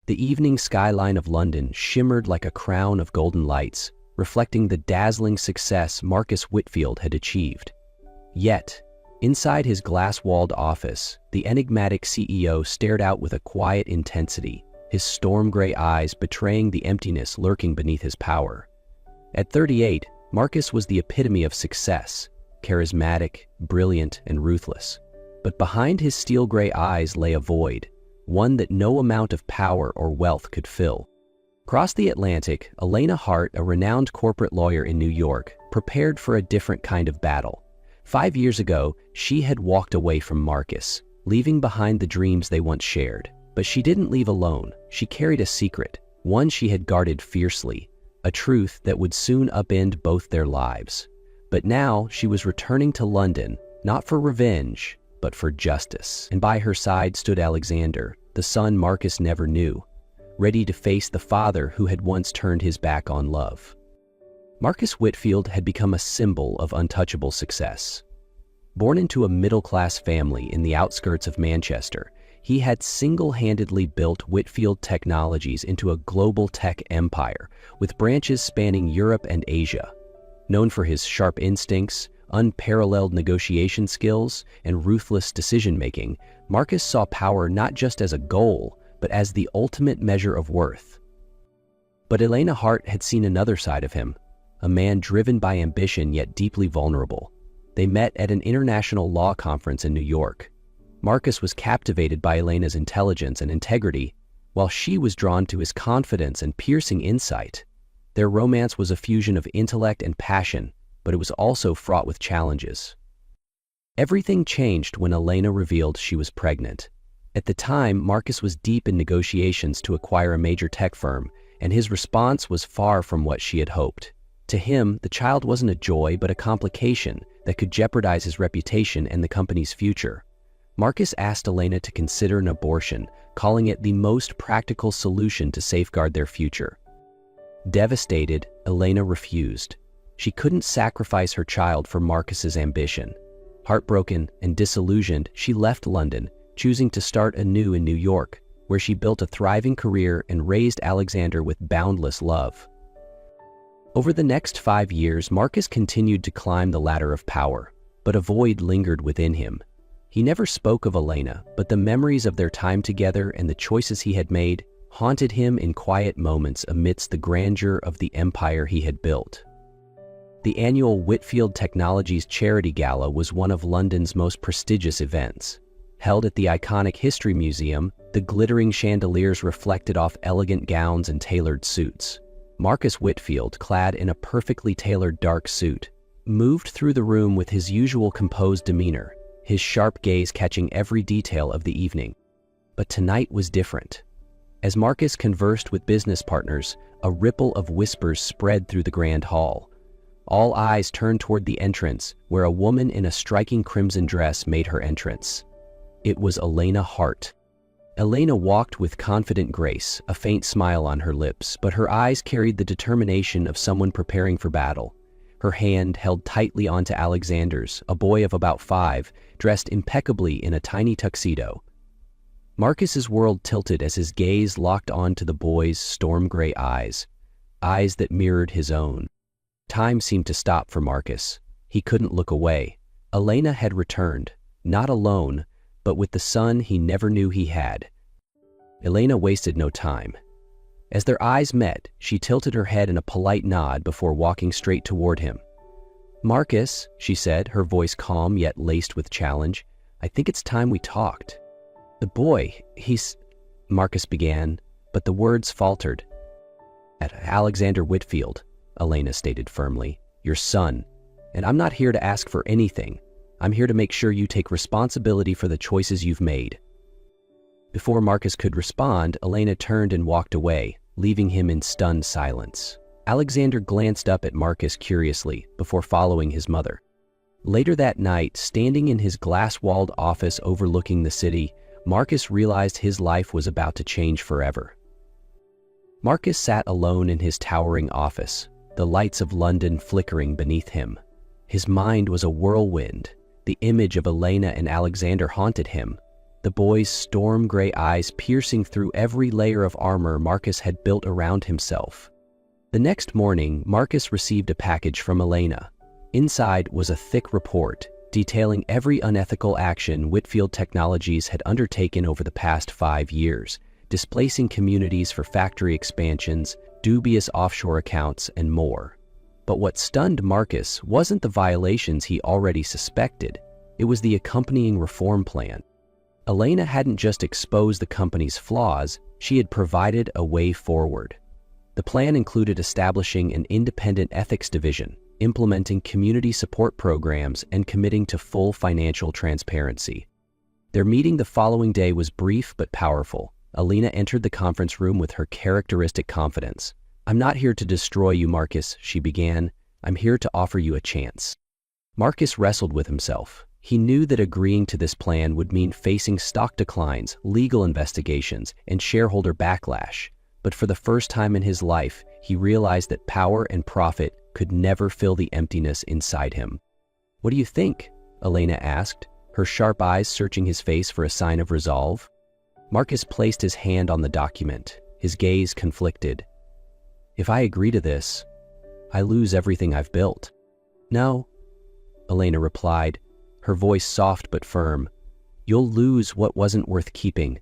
The evening skyline of London shimmered like a crown of golden lights, reflecting the dazzling success Marcus Whitfield had achieved. Yet, inside his glass-walled office, the enigmatic CEO stared out with a quiet intensity, his storm-gray eyes betraying the emptiness lurking beneath his power. At 38, Marcus was the epitome of success, charismatic, brilliant, and ruthless. But behind his steel-gray eyes lay a void, one that no amount of power or wealth could fill. Across the Atlantic, Elena Hart, a renowned corporate lawyer in New York, prepared for a different kind of battle. 5 years ago, she had walked away from Marcus, leaving behind the dreams they once shared. But she didn't leave alone. She carried a secret, one she had guarded fiercely, a truth that would soon upend both their lives. But now she was returning to London, not for revenge, but for justice. And by her side stood Alexander, the son Marcus never knew, ready to face the father who had once turned his back on love. Marcus Whitfield had become a symbol of untouchable success. Born into a middle-class family in the outskirts of Manchester, he had single-handedly built Whitfield Technologies into a global tech empire, with branches spanning Europe and Asia. Known for his sharp instincts, unparalleled negotiation skills, and ruthless decision-making, Marcus saw power not just as a goal, but as the ultimate measure of worth. But Elena Hart had seen another side of him, a man driven by ambition yet deeply vulnerable. They met at an international law conference in New York. Marcus was captivated by Elena's intelligence and integrity, while she was drawn to his confidence and piercing insight. Their romance was a fusion of intellect and passion, but it was also fraught with challenges. Everything changed when Elena revealed she was pregnant. At the time, Marcus was deep in negotiations to acquire a major tech firm, and his response was far from what she had hoped. To him, the child wasn't a joy but a complication that could jeopardize his reputation and the company's future. Marcus asked Elena to consider an abortion, calling it the most practical solution to safeguard their future. Devastated, Elena refused. She couldn't sacrifice her child for Marcus's ambition. Heartbroken and disillusioned, she left London, choosing to start anew in New York, where she built a thriving career and raised Alexander with boundless love. Over the next 5 years, Marcus continued to climb the ladder of power, but a void lingered within him. He never spoke of Elena, but the memories of their time together and the choices he had made haunted him in quiet moments amidst the grandeur of the empire he had built. The annual Whitfield Technologies Charity Gala was one of London's most prestigious events. Held at the iconic History Museum, the glittering chandeliers reflected off elegant gowns and tailored suits. Marcus Whitfield, clad in a perfectly tailored dark suit, moved through the room with his usual composed demeanor, his sharp gaze catching every detail of the evening. But tonight was different. As Marcus conversed with business partners, a ripple of whispers spread through the grand hall. All eyes turned toward the entrance, where a woman in a striking crimson dress made her entrance. It was Elena Hart. Elena walked with confident grace, a faint smile on her lips, but her eyes carried the determination of someone preparing for battle. Her hand held tightly onto Alexander's, a boy of about 5, dressed impeccably in a tiny tuxedo. Marcus's world tilted as his gaze locked onto the boy's storm-gray eyes, eyes that mirrored his own. Time seemed to stop for Marcus. He couldn't look away. Elena had returned, not alone, but with the son he never knew he had. Elena wasted no time. As their eyes met, she tilted her head in a polite nod before walking straight toward him. "Marcus," she said, her voice calm yet laced with challenge, "I think it's time we talked." "The boy, Marcus began, but the words faltered. "At Alexander Whitfield," Elena stated firmly, "your son, and I'm not here to ask for anything. I'm here to make sure you take responsibility for the choices you've made." Before Marcus could respond, Elena turned and walked away, leaving him in stunned silence. Alexander glanced up at Marcus curiously before following his mother. Later that night, standing in his glass-walled office overlooking the city, Marcus realized his life was about to change forever. Marcus sat alone in his towering office, the lights of London flickering beneath him. His mind was a whirlwind. The image of Elena and Alexander haunted him, the boy's storm-gray eyes piercing through every layer of armor Marcus had built around himself. The next morning, Marcus received a package from Elena. Inside was a thick report detailing every unethical action Whitfield Technologies had undertaken over the past 5 years, displacing communities for factory expansions, dubious offshore accounts, and more. But what stunned Marcus wasn't the violations he already suspected, it was the accompanying reform plan. Elena hadn't just exposed the company's flaws, she had provided a way forward. The plan included establishing an independent ethics division, implementing community support programs, and committing to full financial transparency. Their meeting the following day was brief but powerful. Elena entered the conference room with her characteristic confidence. "I'm not here to destroy you, Marcus," she began. "I'm here to offer you a chance." Marcus wrestled with himself. He knew that agreeing to this plan would mean facing stock declines, legal investigations, and shareholder backlash. But for the first time in his life, he realized that power and profit could never fill the emptiness inside him. "What do you think?" Elena asked, her sharp eyes searching his face for a sign of resolve. Marcus placed his hand on the document, his gaze conflicted. "If I agree to this, I lose everything I've built." "No," Elena replied, her voice soft but firm. "You'll lose what wasn't worth keeping,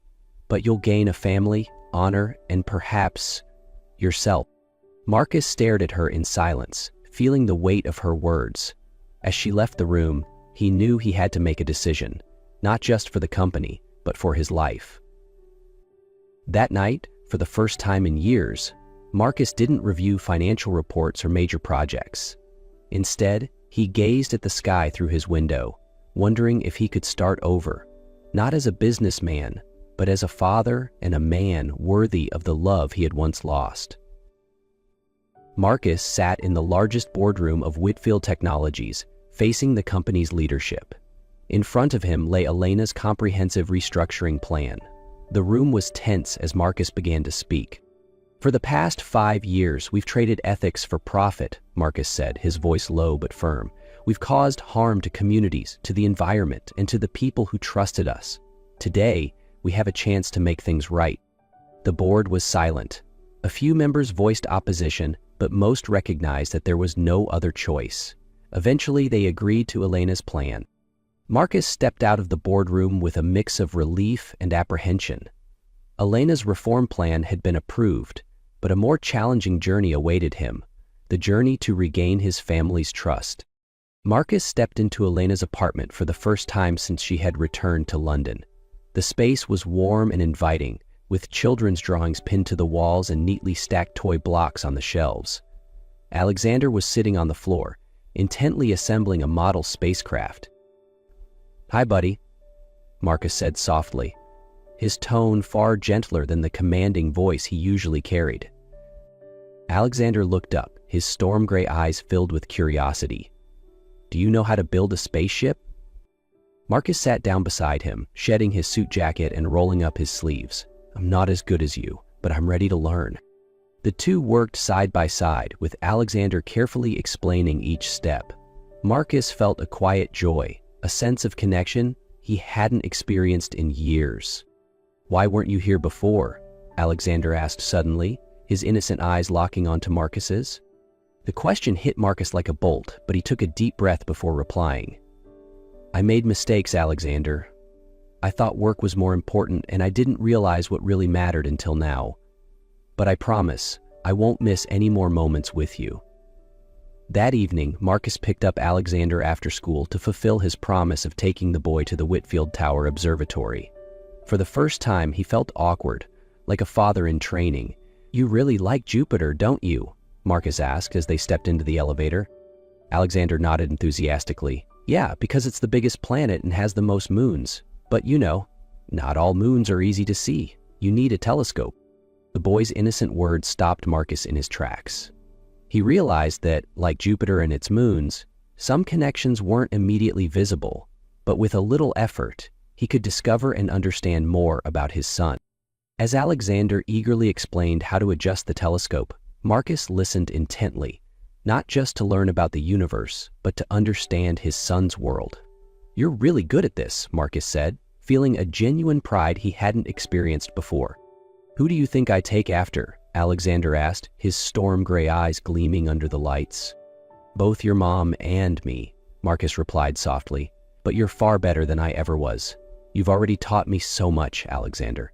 but you'll gain a family, honor, and perhaps yourself." Marcus stared at her in silence, feeling the weight of her words. As she left the room, he knew he had to make a decision, not just for the company, but for his life. That night, for the first time in years, Marcus didn't review financial reports or major projects. Instead, he gazed at the sky through his window, wondering if he could start over, not as a businessman, but as a father and a man worthy of the love he had once lost. Marcus sat in the largest boardroom of Whitfield Technologies, facing the company's leadership. In front of him lay Elena's comprehensive restructuring plan. The room was tense as Marcus began to speak. "For the past 5 years, we've traded ethics for profit," Marcus said, his voice low but firm. "We've caused harm to communities, to the environment, and to the people who trusted us. Today, we have a chance to make things right." The board was silent. A few members voiced opposition, but most recognized that there was no other choice. Eventually, they agreed to Elena's plan. Marcus stepped out of the boardroom with a mix of relief and apprehension. Elena's reform plan had been approved, but a more challenging journey awaited him, the journey to regain his family's trust. Marcus stepped into Elena's apartment for the first time since she had returned to London. The space was warm and inviting, with children's drawings pinned to the walls and neatly stacked toy blocks on the shelves. Alexander was sitting on the floor, intently assembling a model spacecraft. "Hi, buddy," Marcus said softly, his tone far gentler than the commanding voice he usually carried. Alexander looked up, his storm-gray eyes filled with curiosity. "Do you know how to build a spaceship?" Marcus sat down beside him, shedding his suit jacket and rolling up his sleeves. "I'm not as good as you, but I'm ready to learn." The two worked side by side, with Alexander carefully explaining each step. Marcus felt a quiet joy, a sense of connection he hadn't experienced in years. "Why weren't you here before?" Alexander asked suddenly, his innocent eyes locking onto Marcus's. The question hit Marcus like a bolt, but he took a deep breath before replying. "I made mistakes, Alexander. I thought work was more important, and I didn't realize what really mattered until now. But I promise, I won't miss any more moments with you." That evening, Marcus picked up Alexander after school to fulfill his promise of taking the boy to the Whitfield Tower Observatory. For the first time, he felt awkward, like a father in training. "You really like Jupiter, don't you?" Marcus asked as they stepped into the elevator. Alexander nodded enthusiastically. "Yeah, because it's the biggest planet and has the most moons. But you know, not all moons are easy to see. You need a telescope." The boy's innocent words stopped Marcus in his tracks. He realized that, like Jupiter and its moons, some connections weren't immediately visible, but with a little effort, he could discover and understand more about his son. As Alexander eagerly explained how to adjust the telescope, Marcus listened intently, not just to learn about the universe, but to understand his son's world. "You're really good at this," Marcus said, feeling a genuine pride he hadn't experienced before. "Who do you think I take after?" Alexander asked, his storm gray eyes gleaming under the lights. "Both your mom and me," Marcus replied softly, "but you're far better than I ever was. You've already taught me so much, Alexander."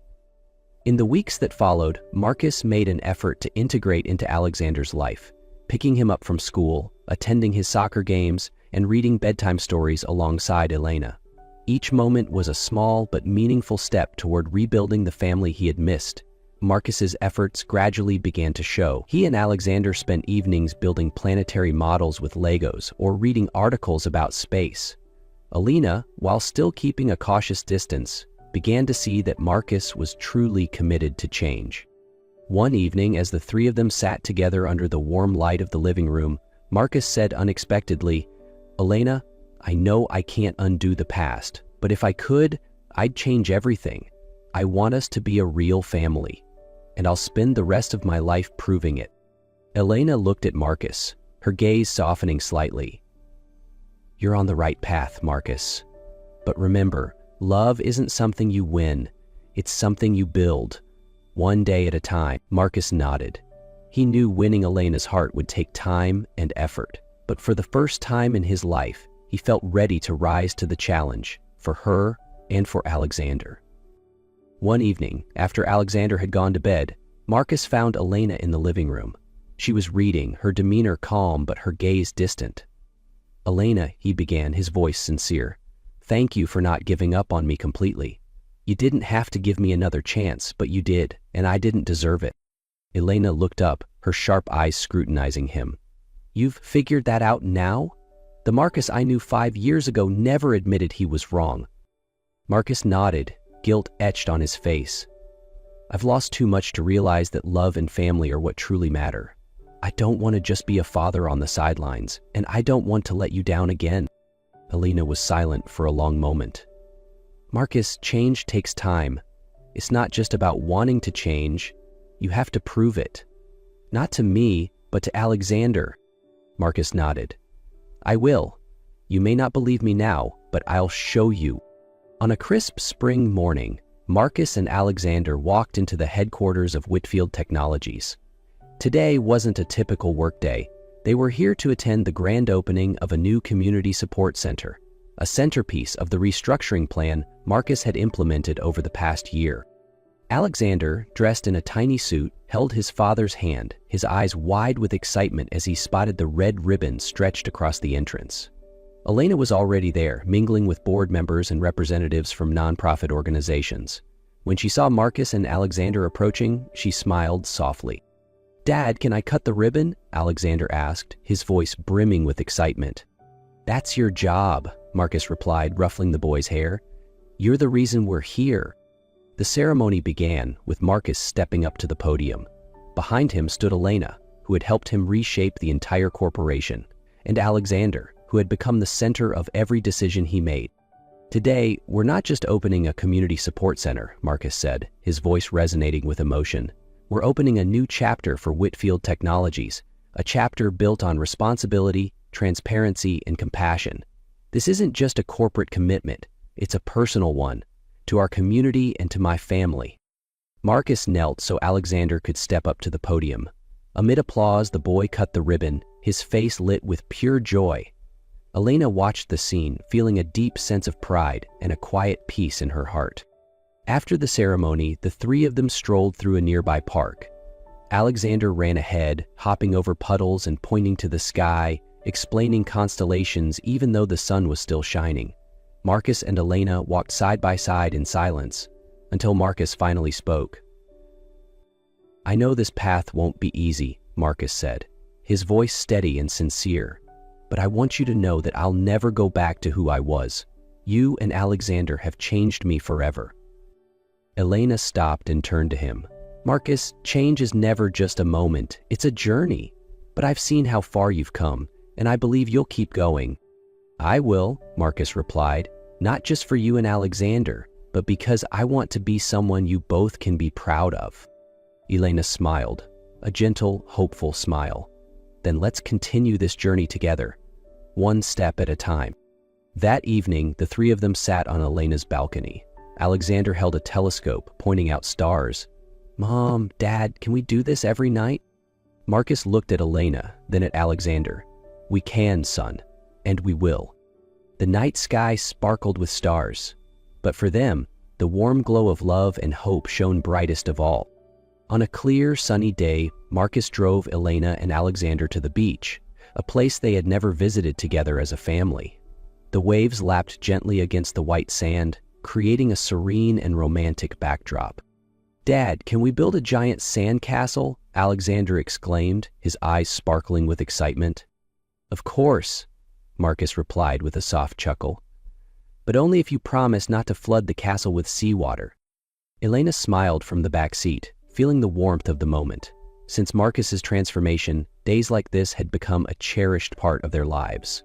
In the weeks that followed, Marcus made an effort to integrate into Alexander's life, picking him up from school, attending his soccer games, and reading bedtime stories alongside Elena. Each moment was a small but meaningful step toward rebuilding the family he had missed. Marcus's efforts gradually began to show. He and Alexander spent evenings building planetary models with Legos or reading articles about space. Elena, while still keeping a cautious distance, began to see that Marcus was truly committed to change. One evening, as the three of them sat together under the warm light of the living room, Marcus said unexpectedly, "Elena, I know I can't undo the past, but if I could, I'd change everything. I want us to be a real family, and I'll spend the rest of my life proving it." Elena looked at Marcus, her gaze softening slightly. "You're on the right path, Marcus. But remember, love isn't something you win, it's something you build, one day at a time." Marcus nodded. He knew winning Elena's heart would take time and effort, but for the first time in his life, he felt ready to rise to the challenge, for her and for Alexander. One evening, after Alexander had gone to bed, Marcus found Elena in the living room. She was reading, her demeanor calm but her gaze distant. "Elena," he began, his voice sincere, "thank you for not giving up on me completely. You didn't have to give me another chance, but you did, and I didn't deserve it." Elena looked up, her sharp eyes scrutinizing him. "You've figured that out now? The Marcus I knew 5 years ago never admitted he was wrong." Marcus nodded, guilt etched on his face. "I've lost too much to realize that love and family are what truly matter. I don't want to just be a father on the sidelines, and I don't want to let you down again." Elena was silent for a long moment. "Marcus, change takes time. It's not just about wanting to change. You have to prove it. Not to me, but to Alexander." Marcus nodded. "I will. You may not believe me now, but I'll show you." On a crisp spring morning, Marcus and Alexander walked into the headquarters of Whitfield Technologies. Today wasn't a typical workday. They were here to attend the grand opening of a new community support center, a centerpiece of the restructuring plan Marcus had implemented over the past year. Alexander, dressed in a tiny suit, held his father's hand, his eyes wide with excitement as he spotted the red ribbon stretched across the entrance. Elena was already there, mingling with board members and representatives from nonprofit organizations. When she saw Marcus and Alexander approaching, she smiled softly. "Dad, can I cut the ribbon?" Alexander asked, his voice brimming with excitement. "That's your job," Marcus replied, ruffling the boy's hair. "You're the reason we're here." The ceremony began, with Marcus stepping up to the podium. Behind him stood Elena, who had helped him reshape the entire corporation, and Alexander, who had become the center of every decision he made. "Today, we're not just opening a community support center," Marcus said, his voice resonating with emotion. "We're opening a new chapter for Whitfield Technologies, a chapter built on responsibility, transparency, and compassion. This isn't just a corporate commitment, it's a personal one, to our community and to my family." Marcus knelt so Alexander could step up to the podium. Amid applause, the boy cut the ribbon, his face lit with pure joy. Elena watched the scene, feeling a deep sense of pride and a quiet peace in her heart. After the ceremony, the three of them strolled through a nearby park. Alexander ran ahead, hopping over puddles and pointing to the sky, explaining constellations even though the sun was still shining. Marcus and Elena walked side by side in silence, until Marcus finally spoke. "I know this path won't be easy," Marcus said, his voice steady and sincere, "but I want you to know that I'll never go back to who I was. You and Alexander have changed me forever." Elena stopped and turned to him. "Marcus, change is never just a moment, it's a journey. But I've seen how far you've come, and I believe you'll keep going." "I will," Marcus replied, "not just for you and Alexander, but because I want to be someone you both can be proud of." Elena smiled, a gentle, hopeful smile. "Then let's continue this journey together, one step at a time." That evening, the three of them sat on Elena's balcony. Alexander held a telescope, pointing out stars. "Mom, Dad, can we do this every night?" Marcus looked at Elena, then at Alexander. "We can, son, and we will." The night sky sparkled with stars, but for them, the warm glow of love and hope shone brightest of all. On a clear, sunny day, Marcus drove Elena and Alexander to the beach, a place they had never visited together as a family. The waves lapped gently against the white sand, creating a serene and romantic backdrop. "Dad, can we build a giant sand castle?" Alexander exclaimed, his eyes sparkling with excitement. "Of course," Marcus replied with a soft chuckle. "But only if you promise not to flood the castle with seawater." Elena smiled from the back seat, feeling the warmth of the moment. Since Marcus's transformation, days like this had become a cherished part of their lives.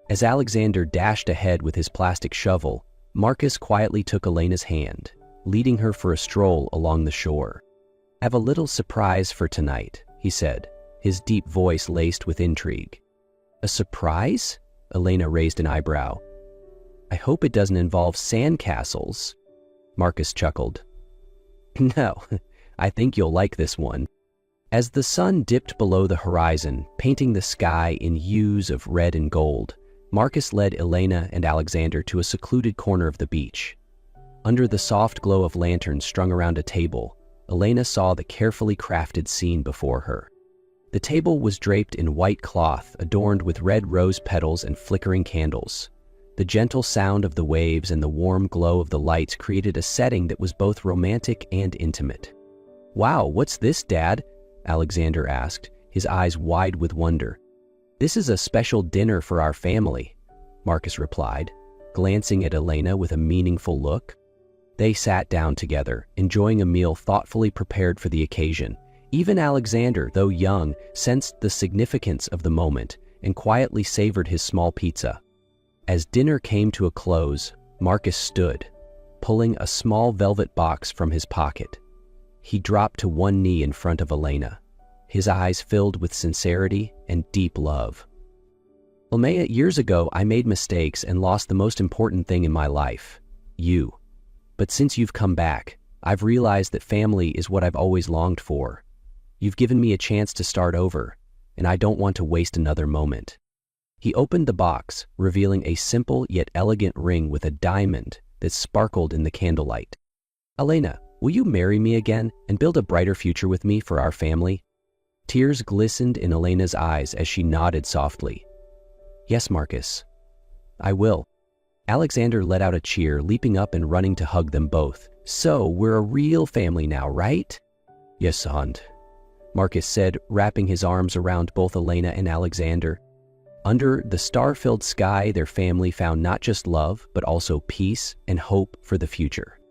As Alexander dashed ahead with his plastic shovel, Marcus quietly took Elena's hand, leading her for a stroll along the shore. "I have a little surprise for tonight," he said, his deep voice laced with intrigue. "A surprise?" Elena raised an eyebrow. "I hope it doesn't involve sandcastles." Marcus chuckled. "No, I think you'll like this one." As the sun dipped below the horizon, painting the sky in hues of red and gold, Marcus led Elena and Alexander to a secluded corner of the beach. Under the soft glow of lanterns strung around a table, Elena saw the carefully crafted scene before her. The table was draped in white cloth adorned with red rose petals and flickering candles. The gentle sound of the waves and the warm glow of the lights created a setting that was both romantic and intimate. "Wow, what's this, Dad?" Alexander asked, his eyes wide with wonder. "This is a special dinner for our family," Marcus replied, glancing at Elena with a meaningful look. They sat down together, enjoying a meal thoughtfully prepared for the occasion. Even Alexander, though young, sensed the significance of the moment and quietly savored his small pizza. As dinner came to a close, Marcus stood, pulling a small velvet box from his pocket. He dropped to one knee in front of Elena, his eyes filled with sincerity and deep love. "Elena, years ago I made mistakes and lost the most important thing in my life, you. But since you've come back, I've realized that family is what I've always longed for. You've given me a chance to start over, and I don't want to waste another moment." He opened the box, revealing a simple yet elegant ring with a diamond that sparkled in the candlelight. "Elena, will you marry me again and build a brighter future with me for our family?" Tears glistened in Elena's eyes as she nodded softly. "Yes, Marcus, I will." Alexander let out a cheer, leaping up and running to hug them both. "So, we're a real family now, right?" "Yes, son," Marcus said, wrapping his arms around both Elena and Alexander. Under the star-filled sky, their family found not just love, but also peace and hope for the future.